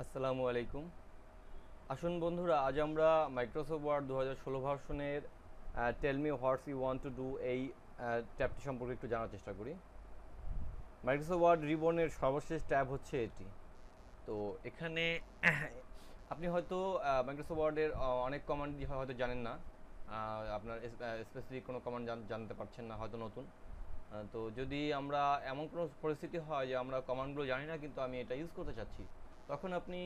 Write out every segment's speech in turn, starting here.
আসসালামু আলাইকুম। আসুন বন্ধুরা, আজ আমরা মাইক্রোসফট ওয়ার্ড 2016 ভার্সনের tell me what's you want to do এই ট্যাবটি সম্পর্কে একটু জানার চেষ্টা করি। মাইক্রোসফট ওয়ার্ড রিবনের সর্বশেষ ট্যাব হচ্ছে এটি। তো এখানে আপনি হয়তো মাইক্রোসফট ওয়ার্ডের অনেক কমান্ড হয়তো জানেন না। আপনার স্পেসিফিক কোনো কমান্ড জানতে পারছেন না, হয়তো নতুন। তো যদি আমরা এমন কোনো পরিস্থিতি হয় যে আমরা কমান্ডগুলো জানি না কিন্তু আমি এটা ইউজ করতে চাচ্ছি, তখন আপনি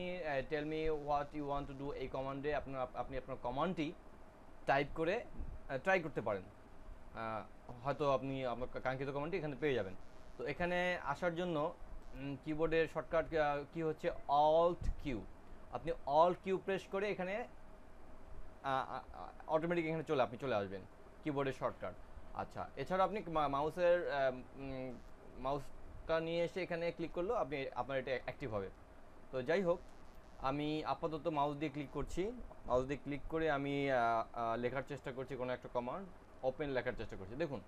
tell me what you want to do এই কমান্ডে আপনি আপনার কমান্ডটি টাইপ করে ট্রাই করতে পারেন। হয়তো আপনি আপনার কাঙ্ক্ষিত কমান্ডটি এখানে পেয়ে যাবেন। তো এখানে আসার জন্য কিবোর্ডের শর্টকাট কি হচ্ছে অল্ট কিউ। আপনি অল্ট কিউ প্রেস করে এখানে অটোমেটিক এখানে আপনি চলে আসবেন কিবোর্ডের শর্টকাট। আচ্ছা, এছাড়া আপনি মাউসের মাউসটা নিয়ে এসে এখানে ক্লিক করলেও আপনার এটা অ্যাক্টিভ হবে। তো যাই হোক, আমি আপাতত মাউস দিয়ে ক্লিক করছি। মাউস দিয়ে ক্লিক করে আমি লেখার চেষ্টা করছি কোনো একটা কমান্ড। ওপেন লেখার চেষ্টা করছি। দেখুন,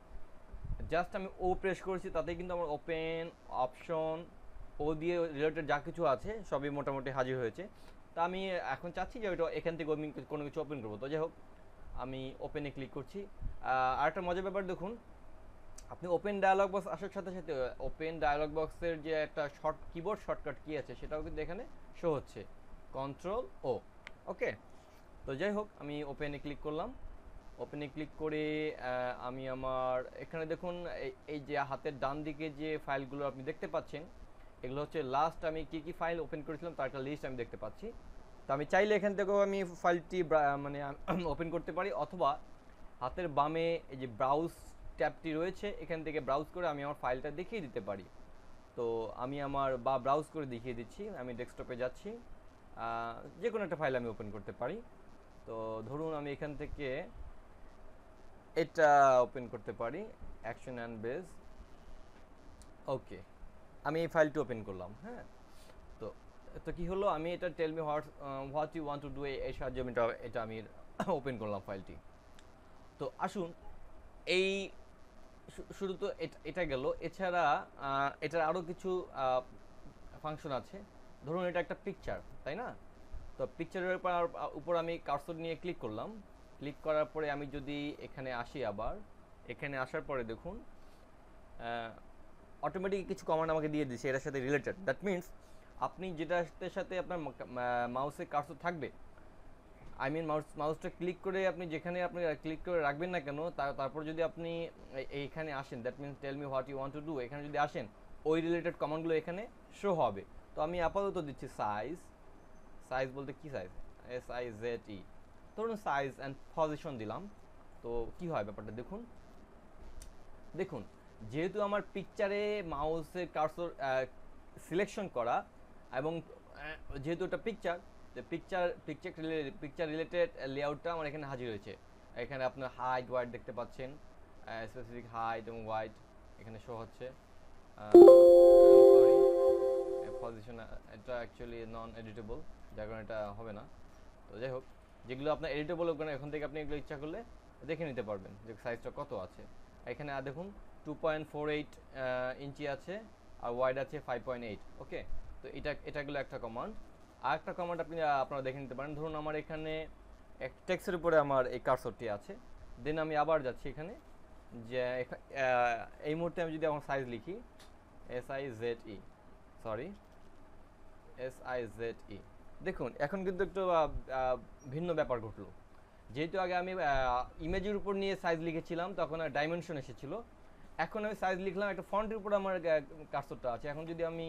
জাস্ট আমি ও প্রেস করেছি, তাতেই কিন্তু আমার ওপেন অপশন ও দিয়ে রিলেটেড যা কিছু আছে সবই মোটামুটি হাজির হয়েছে। তা আমি এখন চাচ্ছি যে ওইটা এখান থেকে আমি কোনো কিছু ওপেন করবো। তো যাই হোক, আমি ওপেনে ক্লিক করছি। আরেকটা মজার ব্যাপার দেখুন, আপনি ওপেন ডায়ালগ বক্স আসার সাথে সাথে ওপেন ডায়ালগ বক্সের যে একটা কিবোর্ড শর্টকাট কি আছে সেটাও কিন্তু এখানে শো হচ্ছে, কন্ট্রোল ও। ওকে, তো যাই হোক, আমি ওপেনে ক্লিক করলাম। ওপেনে ক্লিক করে আমি আমার এখানে দেখুন, এই যে হাতের ডান দিকে যে ফাইলগুলো আপনি দেখতে পাচ্ছেন, এগুলো হচ্ছে লাস্ট আমি কি কি ফাইল ওপেন করেছিলাম তার একটা লিস্ট আমি দেখতে পাচ্ছি। তো আমি চাইলে এখান থেকেও আমি ফাইলটি মানে ওপেন করতে পারি, অথবা হাতের বামে এই যে ব্রাউজ ট্যাবটি রয়েছে, এখান থেকে ব্রাউজ করে আমি আমার ফাইলটা দেখিয়ে দিতে পারি। তো আমি ব্রাউজ করে দেখিয়ে দিচ্ছি। আমি ডেস্কটপে যাচ্ছি, যে কোনো একটা ফাইল আমি ওপেন করতে পারি। তো ধরুন আমি এখান থেকে এটা ওপেন করতে পারি, অ্যাকশন অ্যান্ড বেস। ওকে, আমি এই ফাইলটি ওপেন করলাম। হ্যাঁ, তো তো কি হলো, আমি এটা tell me what you want to do এই সাহায্যে এটা আমি ওপেন করলাম ফাইলটি। তো আসুন, এই শুধু তো এটা গেল। এছাড়া এটার আরও কিছু ফাংশন আছে। ধরুন এটা একটা পিকচার, তাই না? তো পিকচারের উপর আমি কার্সর নিয়ে ক্লিক করলাম। ক্লিক করার পরে আমি যদি এখানে আসি, আবার এখানে আসার পরে দেখুন অটোমেটিক কিছু কমান্ড আমাকে দিয়ে দিচ্ছে এটার সাথে রিলেটেড। দ্যাট মিনস আপনি যেটার সাথে আপনার মাউসে কার্সর থাকবে, আই মিন মাউসটা ক্লিক করে আপনি যেখানে আপনি ক্লিক করে রাখবেন না কেন, তারপর যদি আপনি এইখানে আসেন, that means tell me what you want to do, এখানে যদি আসেন, ওই রিলেটেড কমান্ডগুলো এখানে শো হবে। তো আমি আপাতত দিচ্ছি সাইজ। সাইজ বলতে কি সাইজ? SIZE। ধরুন সাইজ অ্যান্ড পজিশন দিলাম। তো কি হয় ব্যাপারটা দেখুন। দেখুন, যেহেতু আমার পিকচারে মাউসের কার্সর সিলেকশন করা, এবং যেহেতু এটা পিকচার, পিকচার রিলেটেড লেআউটটা আমার এখানে হাজির হয়েছে। এখানে আপনার হাইট ওয়াইট দেখতে পাচ্ছেন, স্পেসিফিক হাইট এবং ওয়াইট এখানে শো হচ্ছে। সরি, পজিশন এটা অ্যাকচুয়ালি নন এডিটেবল, যার কারণে এটা হবে না। তো যাই হোক, যেগুলো আপনার এডিটেবল, ওখানে এখন থেকে আপনি এগুলো ইচ্ছা করলে দেখে নিতে পারবেন যে সাইজটা কত আছে। এখানে দেখুন 2.48 ইঞ্চি আছে, আর ওয়াইড আছে 5.8। ওকে, তো এটাগুলো একটা কমান্ড। আর একটা কমান্ড আপনারা দেখে নিতে পারেন। ধরুন আমার এখানে এক টেক্সটের উপরে আমার এই কার্সরটি আছে। দেন আমি আবার যাচ্ছি এখানে, যে এই মুহূর্তে আমি যদি আমার সাইজ লিখি, SIZE, সরি, SIZE, দেখুন এখন কিন্তু একটু ভিন্ন ব্যাপার ঘটলো। যেহেতু আগে আমি ইমেজের উপর নিয়ে সাইজ লিখেছিলাম, তখন আর ডাইমেনশন এসেছিল। এখন আমি সাইজ লিখলাম, একটা ফন্টের উপর আমার কার্সরটা আছে। এখন যদি আমি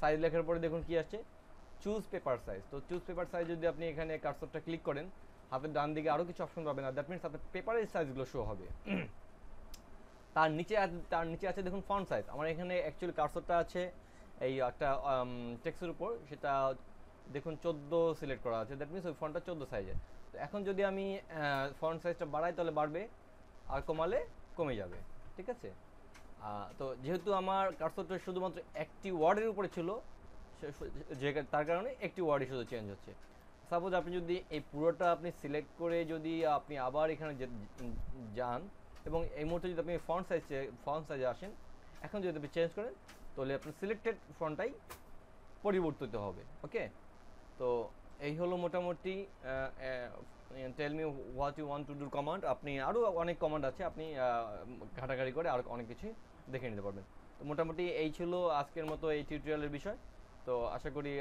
সাইজ লেখার পরে দেখুন কি আসছে, চুজ পেপার সাইজ। তো চুজ পেপার সাইজ যদি আপনি এখানে কার্সরটা ক্লিক করেন, হাতের ডান দিকে আরও কিছু অপশন পাবেন, আর দ্যাট মিনস আপনার পেপারের সাইজগুলো শো হবে। তার নিচে আছে দেখুন ফন্ট সাইজ। আমার এখানে অ্যাকচুয়ালি কার্সরটা আছে এই একটা টেক্সটের উপর, সেটা দেখুন 14 সিলেক্ট করা আছে, দ্যাট মিনস ওই ফন্টটা 14 সাইজের। তো এখন যদি আমি ফন্ট সাইজটা বাড়াই তাহলে বাড়বে, আর কমালে কমে যাবে। ঠিক আছে? তো যেহেতু আমার কার্সরটা শুধুমাত্র একটি ওয়ার্ডের উপরে ছিল, তার কারণে একটি ওয়ার্ডই শুধু চেঞ্জ হচ্ছে। সাপোজ আপনি যদি এই পুরোটা আপনি সিলেক্ট করে যদি আপনি আবার এখানে যান, এবং এই মুহূর্তে যদি আপনি ফন্ট সাইজে আসেন, এখন যদি আপনি চেঞ্জ করেন, তাহলে আপনার সিলেক্টেড ফন্টটাই পরিবর্তিত হবে। ওকে, তো এই হলো মোটামুটি tell me what you want to do command. আপনি আরও অনেক কমান্ড আছে, আপনি ঘাটাঘাটি করে আর অনেক কিছু দেখে নিতে পারবেন। তো মোটামুটি এই ছিল আজকের মতো এই টিউটোরিয়ালের বিষয়। তো আশা করি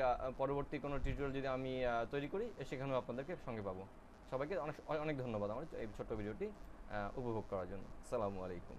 পরবর্তী কোনো টিউটোরিয়াল যদি আমি তৈরি করি সেখানেও আপনাদেরকে সঙ্গে পাবো। সবাইকে অনেক অনেক ধন্যবাদ আমার এই ছোট্ট ভিডিওটি উপভোগ করার জন্য। আসসালামু আলাইকুম।